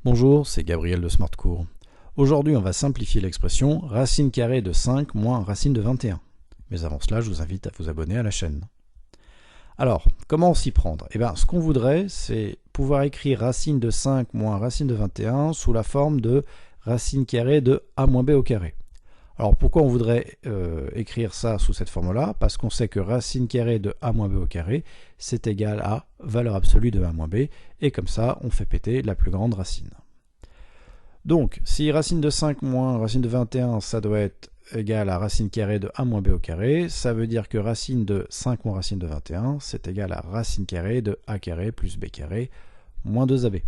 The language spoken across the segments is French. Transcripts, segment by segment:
Bonjour, c'est Gabriel de SmartCours. Aujourd'hui, on va simplifier l'expression racine carrée de 5 moins racine de 21. Mais avant cela, je vous invite à vous abonner à la chaîne. Alors, comment s'y prendre? Ce qu'on voudrait, c'est pouvoir écrire racine de 5 moins racine de 21 sous la forme de racine carrée de a moins b au carré. Alors, pourquoi on voudrait écrire ça sous cette forme-là? Parce qu'on sait que racine carrée de a moins b au carré, c'est égal à valeur absolue de a moins b, et comme ça, on fait péter la plus grande racine. Donc, si racine de 5 moins racine de 21, ça doit être égal à racine carrée de a moins b au carré, ça veut dire que racine de 5 moins racine de 21, c'est égal à racine carrée de a carré plus b carré moins 2ab.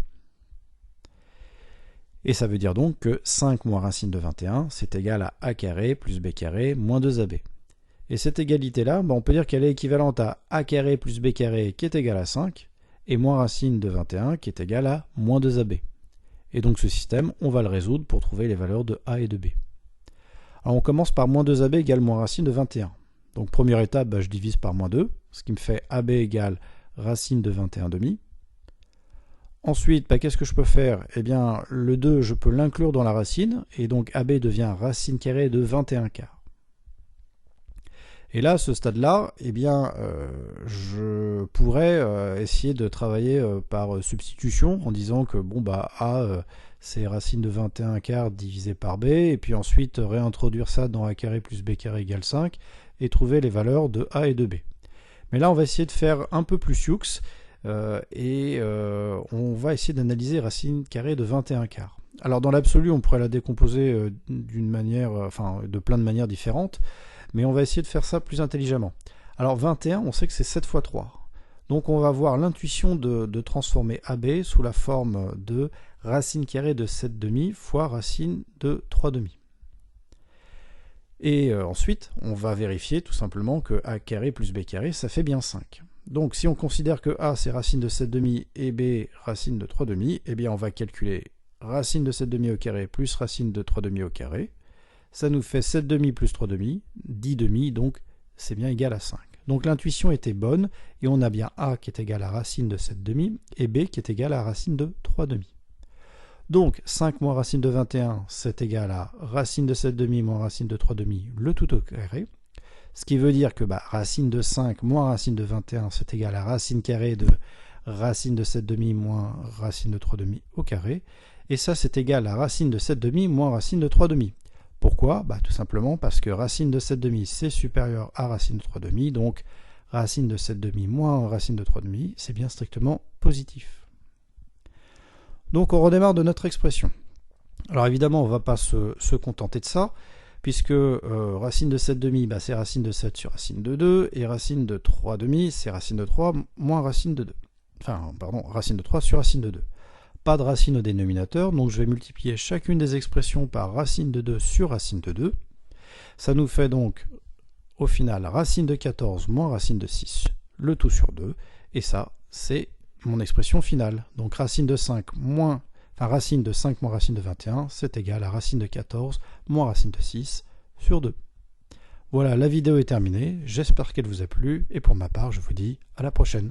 Et ça veut dire donc que 5 moins racine de 21, c'est égal à a carré plus b carré moins 2ab. Et cette égalité-là, on peut dire qu'elle est équivalente à a carré plus b carré qui est égal à 5, et moins racine de 21 qui est égal à moins 2ab. Et donc ce système, on va le résoudre pour trouver les valeurs de a et de b. Alors on commence par moins 2ab égale moins racine de 21. Donc première étape, je divise par moins 2, ce qui me fait ab égale racine de 21 demi. Ensuite, qu'est-ce que je peux faire? Le 2, je peux l'inclure dans la racine, et donc ab devient racine carrée de 21 quarts. Et là, à ce stade-là, je pourrais essayer de travailler par substitution en disant que a, c'est racine de 21 quarts divisé par b, et puis ensuite réintroduire ça dans a carré plus b carré égale 5, et trouver les valeurs de a et de b. Mais là, on va essayer de faire un peu plus sioux, on va essayer d'analyser racine carrée de 21 quarts. Alors dans l'absolu, on pourrait la décomposer de plein de manières différentes, mais on va essayer de faire ça plus intelligemment. Alors 21, on sait que c'est 7 fois 3. Donc on va avoir l'intuition de transformer AB sous la forme de racine carrée de 7 demi fois racine de 3 demi. Et ensuite, on va vérifier tout simplement que A carré plus B carré, ça fait bien 5. Donc si on considère que A c'est racine de 7 demi et B racine de 3 demi, on va calculer racine de 7 demi au carré plus racine de 3 demi au carré. Ça nous fait 7 demi plus 3 demi, 10 demi, donc c'est bien égal à 5. Donc l'intuition était bonne, et on a bien A qui est égal à racine de 7 demi, et B qui est égal à racine de 3 demi. Donc 5 moins racine de 21, c'est égal à racine de 7 demi moins racine de 3 demi, le tout au carré. Ce qui veut dire que racine de 5 moins racine de 21, c'est égal à racine carrée de racine de 7 demi moins racine de 3 demi au carré. Et ça, c'est égal à racine de 7 demi moins racine de 3 demi. Pourquoi? Tout simplement parce que racine de 7 demi, c'est supérieur à racine de 3 demi, donc racine de 7 demi moins racine de 3 demi, c'est bien strictement positif. Donc on redémarre de notre expression. Alors évidemment, on ne va pas se contenter de ça, puisque racine de 7 demi, c'est racine de 7 sur racine de 2, et racine de 3 demi, c'est racine de 3 moins racine de 2. Racine de 3 sur racine de 2. Pas de racine au dénominateur, donc je vais multiplier chacune des expressions par racine de 2 sur racine de 2. Ça nous fait donc, au final, racine de 14 moins racine de 6, le tout sur 2, et ça, c'est mon expression finale. Donc racine de 5 moins racine de 5 moins racine de 21, c'est égal à racine de 14 moins racine de 6 sur 2. Voilà, la vidéo est terminée, j'espère qu'elle vous a plu, et pour ma part, je vous dis à la prochaine.